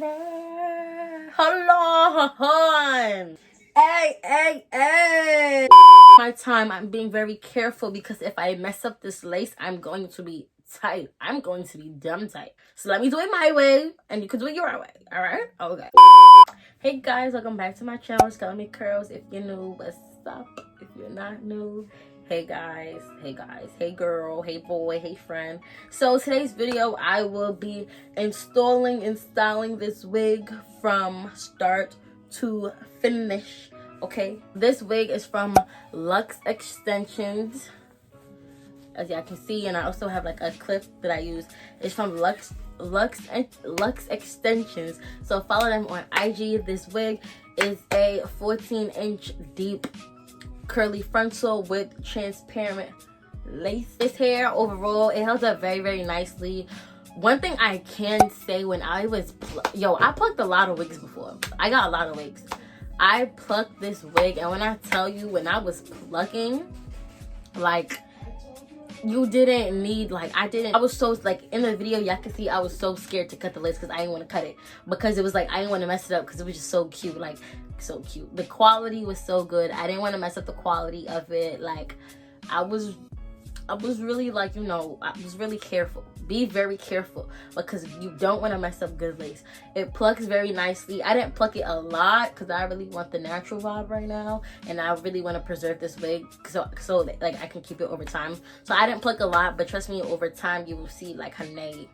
Hold on. Hey. My time, I'm being very careful because if I mess up this lace, I'm going to be tight. I'm going to be dumb tight. So let me do it my way and you can do it your way. All right? Okay. Hey guys, welcome back to my channel. It's Call Me Curls. If you're new, what's up? If you're not new, hey guys, hey girl, hey boy, hey friend. So today's video, I will be installing this wig from start to finish. Okay, this wig is from Lux Extensions, as y'all can see, and I also have like a clip that I use. It's from Lux Extensions. So follow them on IG. This wig is a 14-inch deep curly frontal with transparent lace. This hair overall, it held up very, very nicely. One thing I can say, when I was I plucked a lot of wigs before. I got a lot of wigs. I plucked this wig, and when I tell you, when I was plucking, like, you didn't need, like, I was so, like, in the video y'all can see I was so scared to cut the lace because I didn't want to cut it, because it was like I didn't want to mess it up because it was just so cute, like so cute. The quality was so good. I didn't want to mess up the quality of it. Like, I was really, like, you know, I was really careful. Be very careful because you don't want to mess up good lace. It plucks very nicely. I didn't pluck it a lot because I really want the natural vibe right now, and I really want to preserve this wig so like I can keep it over time. So I didn't pluck a lot, but trust me, over time you will see like her nail.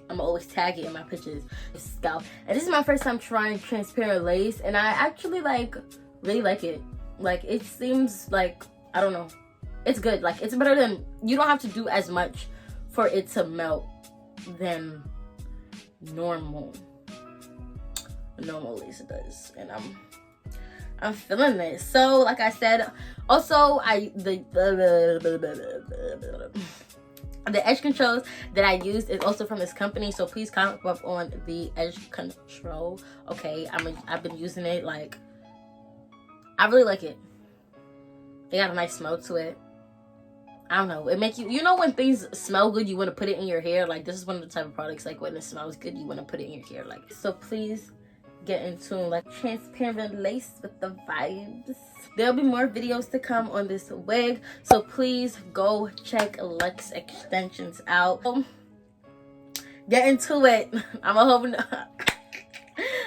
I'm always tag it in my pictures. Scalp. And this is my first time trying transparent lace, and I actually really like it. Like, it seems like, I don't know, it's good. Like, it's better than, you don't have to do as much for it to melt than normal lace does. And I'm feeling this. So like I said, also the edge controls that I used is also from this company, so please comment up on the edge control. Okay, I've been using it. Like, I really like it. It got a nice smell to it. I don't know, it make you know when things smell good, you want to put it in your hair. Like, this is one of the type of products, like, when it smells good, you want to put it in your hair. Like, so please get in tune. Like, transparent lace with the vibes. There'll be more videos to come on this wig, so please go check Lux Extensions out. Get into it. I'm a whole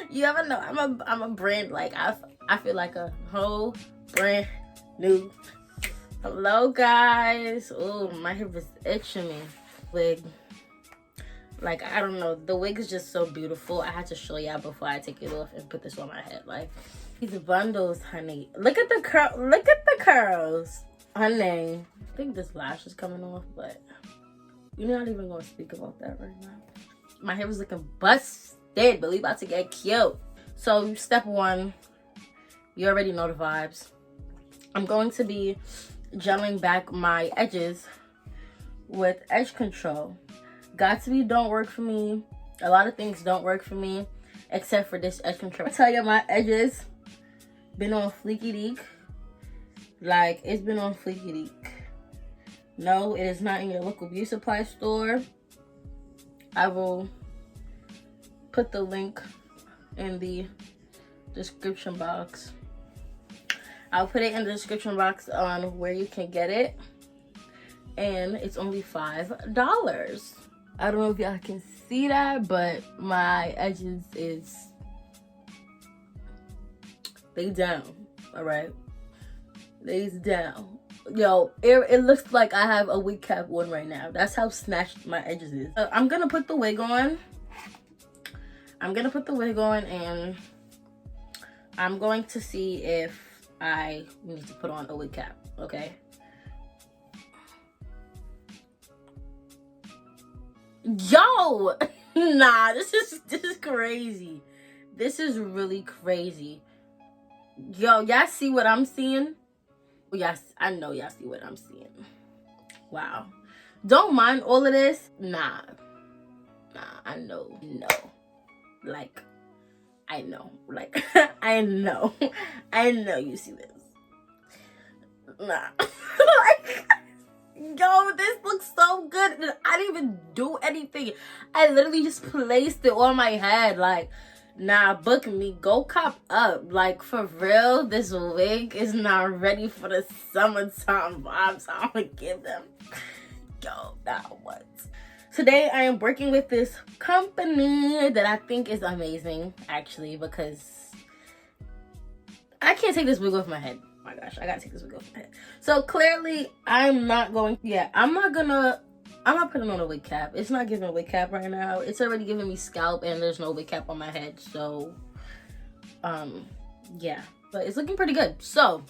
you ever know, I'm a brand, like, I feel like a whole brand new. Hello guys. Oh, my hair is itching me. Wig, like, I don't know, the wig is just so beautiful. I had to show y'all before I take it off and put this on my head. Like, these bundles, honey, look at the curls, honey. I think this lash is coming off, but we're not even gonna speak about that right now. My hair was looking busted, but we about to get cute. So step one, you already know the vibes. I'm going to be gelling back my edges with edge control. Got to be don't work for me. A lot of things don't work for me except for this edge control. I tell you, my edges been on fleeky deek. Like, it's been on fleeky deek. No, it is not in your local beauty supply store. I will put the link in the description box. I'll put it in the description box on where you can get it. And it's only $5. I don't know if y'all can see that, but my edges they down. Alright? They's down. Yo, it looks like I have a wig cap on right now. That's how snatched my edges is. I'm gonna put the wig on. And I'm going to see if I need to put on a wig cap, okay? Yo, nah, this is crazy. This is really crazy. Yo, y'all see what I'm seeing? Yes, I know y'all see what I'm seeing. Wow. Don't mind all of this. Nah, I know. No. Like, I know. Like, I know you see this. Nah. Like, Yo, this looks so good. I didn't even do anything. I literally just placed it on my head. Like, nah, book me. Go cop up. Like, for real, this wig is not ready for the summertime vibes. I'm gonna give them. Yo, now what? Today, I am working with this company that I think is amazing, actually, because I can't take this wig off my head. Oh my gosh, I gotta take this wig off my head. So clearly, I'm not putting on a wig cap. It's not giving a wig cap right now. It's already giving me scalp and there's no wig cap on my head. So, yeah, but it's looking pretty good. So,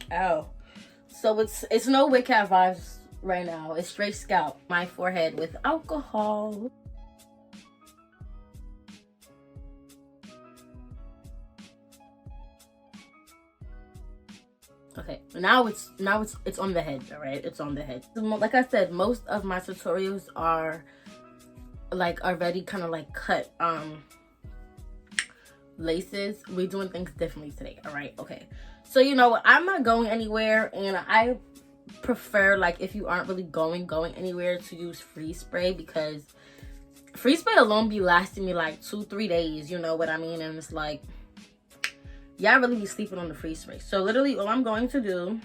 so it's no wig cap vibes right now. It's straight scalp, my forehead with alcohol. Okay, now it's on the head. All right, it's on the head. Like I said, most of my tutorials are like already kind of like cut laces. We're doing things differently today. All right, okay. So you know what, I'm not going anywhere, and I prefer, like, if you aren't really going anywhere, to use freeze spray, because freeze spray alone be lasting me like 2-3 days, you know what I mean? And it's like, y'all really be sleeping on the freeze spray. So literally all I'm going to do,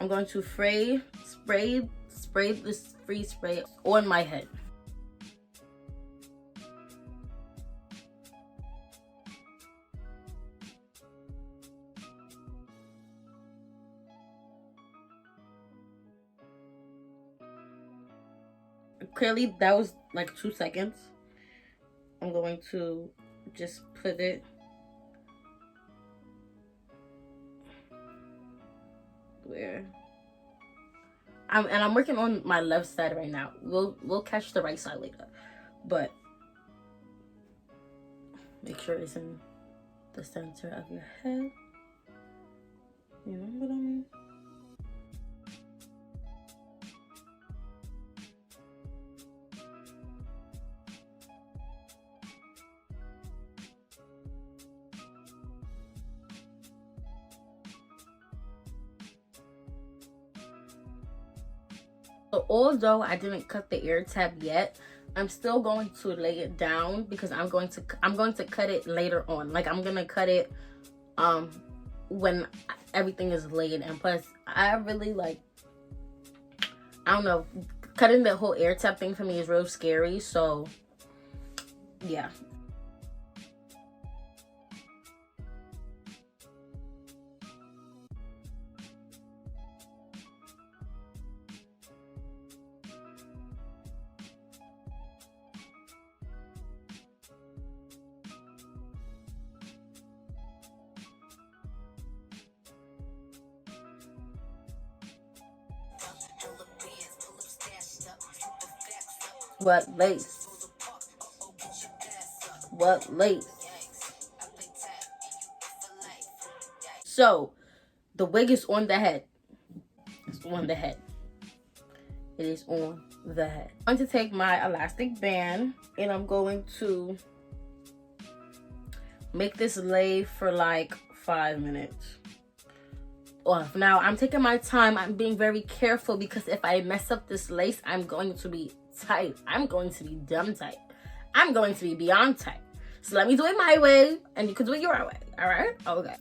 I'm going to spray this freeze spray on my head. Clearly that was like 2 seconds. I'm going to just put it where I'm working on my left side right now. We'll catch the right side later, but make sure it's in the center of your head. You know what I mean? So although I didn't cut the ear tab yet, I'm still going to lay it down, because I'm going to cut it later on. Like, I'm gonna cut it when everything is laid. And plus, I really like, I don't know, cutting the whole ear tab thing for me is real scary. So yeah. What lace? What lace? So the wig is on the head. It's on the head. It is on the head. I'm going to take my elastic band and I'm going to make this lay for like 5 minutes. Off. Now I'm taking my time. I'm being very careful, because if I mess up this lace, I'm going to be tight. I'm going to be dumb tight. I'm going to be beyond tight. So let me do it my way, and you can do it your way. All right? Okay.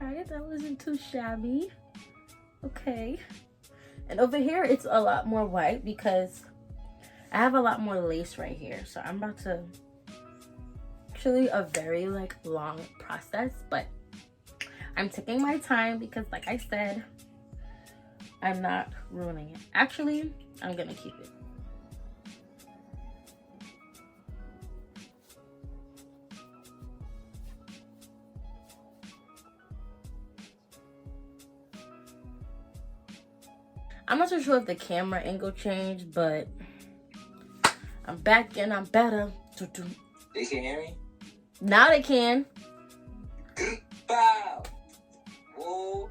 Alright, that wasn't too shabby. Okay. And over here, it's a lot more white because I have a lot more lace right here. So I'm about to, actually a very like long process, but I'm taking my time because, like I said, I'm not ruining it. Actually, I'm gonna keep it. I'm not so sure if the camera angle changed, but I'm back and I'm better. They can hear me? Now they can. Bow. Whoa.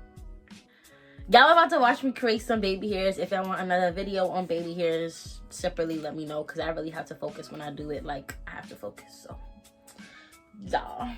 Y'all about to watch me create some baby hairs. If y'all want another video on baby hairs separately, let me know, because I really have to focus when I do it. Like, I have to focus. So, y'all.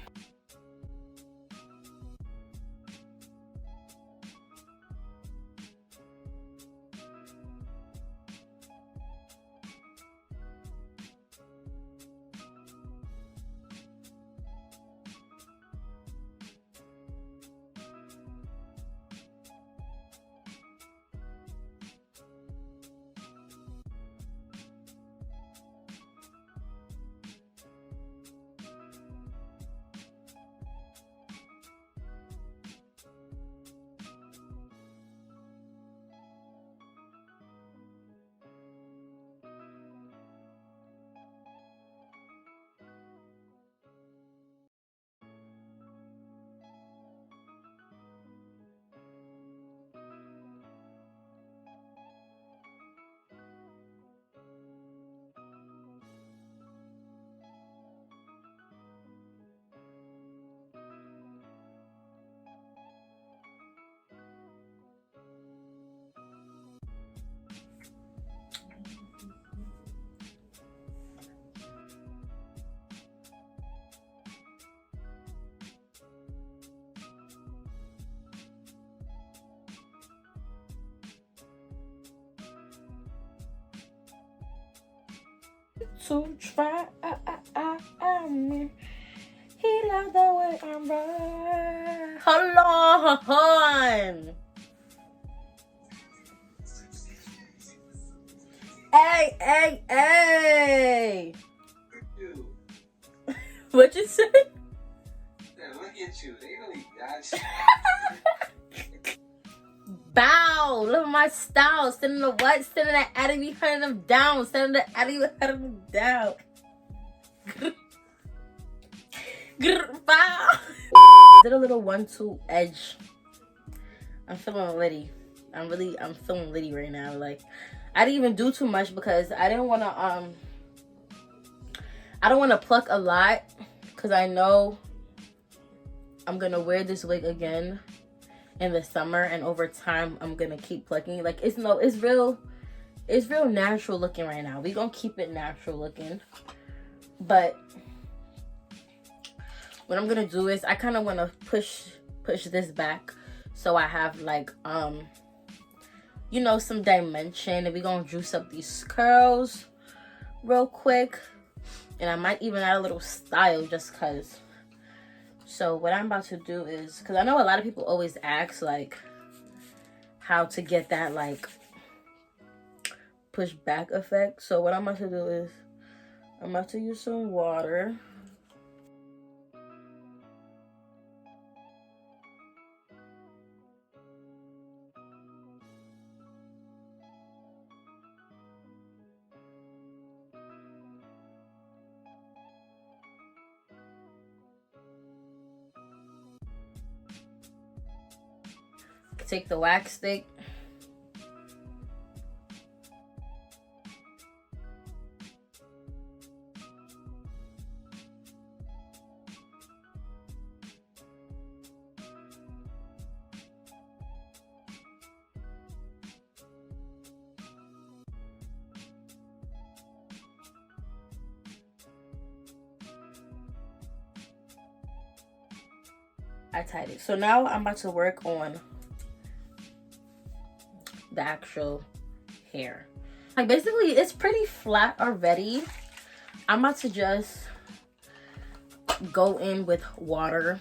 To try me. He loved the way I'm right. Hold on. Hey, hey. Dude. What you say? Man, look at you. They really got you. Bow. Look at my style. Sending the what? Sending the Addy behind them down. Sending the Addy behind them down. Bow. Did a little 1-2 edge. I'm feeling litty. I'm feeling litty right now. Like, I didn't even do too much because I didn't want to I don't want to pluck a lot, because I know I'm gonna wear this wig again in the summer, and over time I'm gonna keep plucking. Like, it's real natural looking right now. We gonna keep it natural looking, but what I'm gonna do is I kind of want to push this back so I have, like, you know, some dimension, and we gonna juice up these curls real quick, and I might even add a little style just cause. So what I'm about to do is, because I know a lot of people always ask, like, how to get that, like, push back effect. So what I'm about to do is I'm about to use some water. Take the wax stick. I tied it. So now I'm about to work on the actual hair. Like, basically it's pretty flat already. I'm about to just go in with water.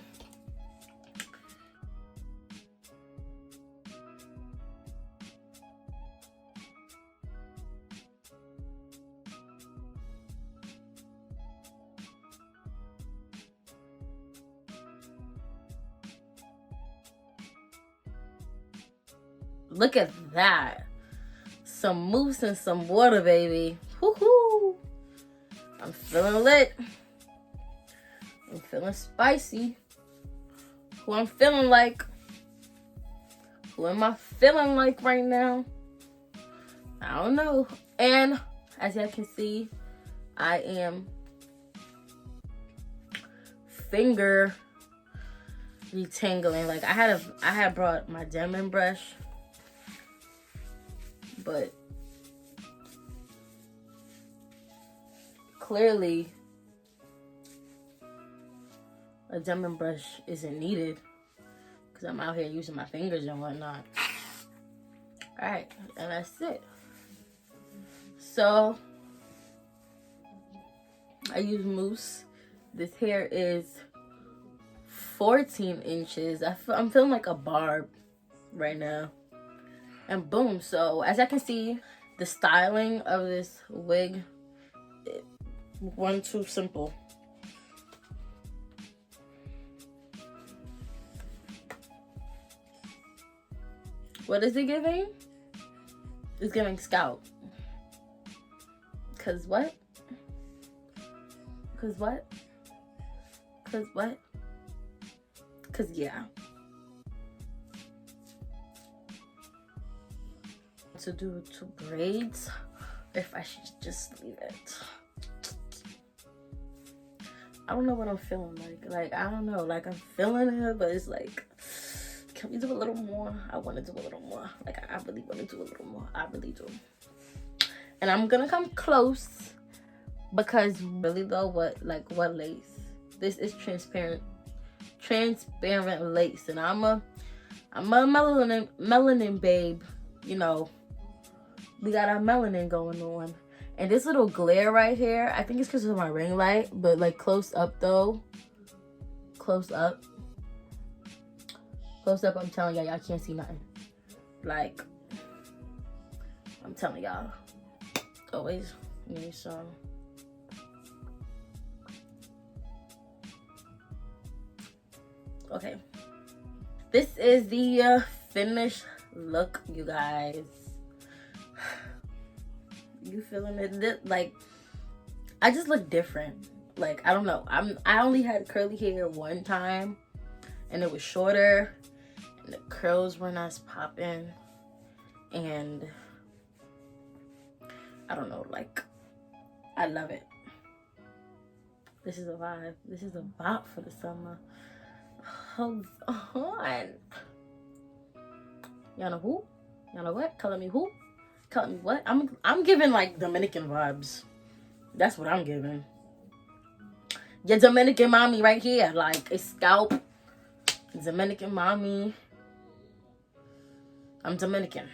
Look at that. Some mousse and some water, baby. Woohoo! I'm feeling lit. I'm feeling spicy. Who I'm feeling like? Who am I feeling like right now? I don't know. And as y'all can see, I am finger detangling. Like I had brought my diamond brush, but clearly a diamond brush isn't needed because I'm out here using my fingers and whatnot. All right, and that's it. So I use mousse. This hair is 14 inches. I'm feeling like a barb right now. And boom. So as I can see, the styling of this wig, it wasn't too simple. What is it giving? It's giving scalp. Cause what? Cause what? Cause what? Cause yeah. To do 2 braids, if I should just leave it. I don't know what I'm feeling like. Like I don't know. Like I'm feeling it, but it's like, can we do a little more? I want to do a little more. Like I really want to do a little more. I really do. And I'm gonna come close because really though, what lace? This is transparent lace, and I'm a melanin babe. You know, we got our melanin going on. And this little glare right here, I think it's because of my ring light, but like close up, I'm telling y'all can't see nothing. Like, I'm telling y'all, always need some. Okay, this is the finished look, you guys. You feeling it? Like, I just look different. Like, I don't know. I only had curly hair one time, and it was shorter, and the curls were not popping, and I don't know. Like, I love it. This is a vibe. This is a vibe for the summer. Hold on. Y'all know who? Y'all know what? Color me who? Color me what? I'm giving like Dominican vibes. That's what I'm giving. Your Dominican mommy right here. Like a scalp. Dominican mommy. I'm Dominican.